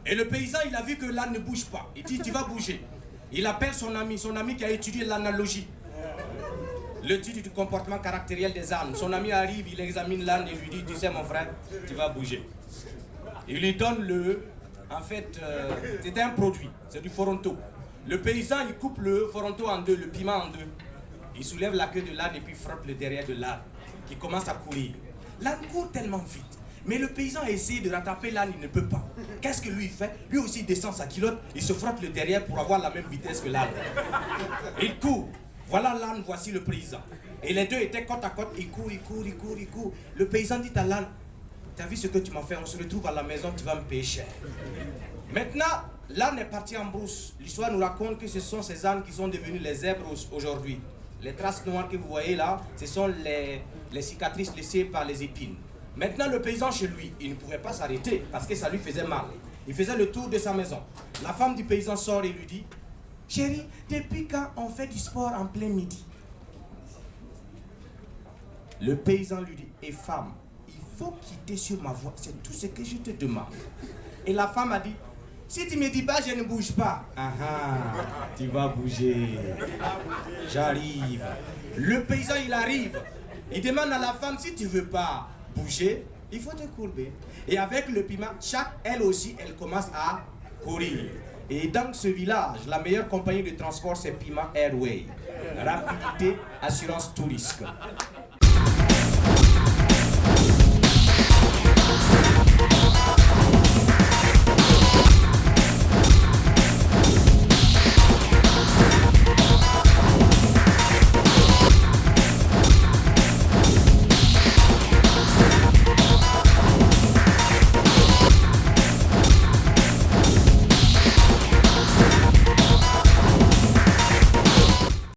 Et le paysan, il a vu que l'âne ne bouge pas. Il dit, tu vas bouger. Il appelle son ami qui a étudié l'analogie. L'étude du comportement caractériel des ânes. Son ami arrive, il examine l'âne et lui dit, tu sais mon frère, tu vas bouger. Il lui donne en fait, c'est un produit, c'est du foronto. Le paysan, il coupe le foronto en deux, le piment en deux. Il soulève la queue de l'âne et puis frappe le derrière de l'âne, qui commence à courir. L'âne court tellement vite. Mais le paysan a essayé de rattraper l'âne, il ne peut pas. Qu'est-ce que lui il fait? Lui aussi il descend sa culotte, il se frotte le derrière pour avoir la même vitesse que l'âne. Il court. Voilà l'âne, voici le paysan. Et les deux étaient côte à côte, ils courent, ils courent, ils courent, ils courent. Le paysan dit à l'âne, t'as vu ce que tu m'as fait? On se retrouve à la maison, tu vas me payer cher. Maintenant, l'âne est parti en brousse. L'histoire nous raconte que ce sont ces ânes qui sont devenus les zèbres aujourd'hui. Les traces noires que vous voyez là, ce sont les cicatrices laissées par les épines. Maintenant, le paysan chez lui, il ne pouvait pas s'arrêter parce que ça lui faisait mal. Il faisait le tour de sa maison. La femme du paysan sort et lui dit, chérie, depuis quand on fait du sport en plein midi? Le paysan lui dit, et femme, il faut quitter sur ma voie, c'est tout ce que je te demande. Et la femme a dit, si tu me dis pas, je ne bouge pas. Ah ah, tu vas bouger. J'arrive. Le paysan, il arrive. Il demande à la femme, si tu veux pas bouger, il faut te courber. Et avec le piment, elle aussi, elle commence à courir. Et dans ce village, la meilleure compagnie de transport, c'est Pima Airway. Rapidité, assurance tout risque.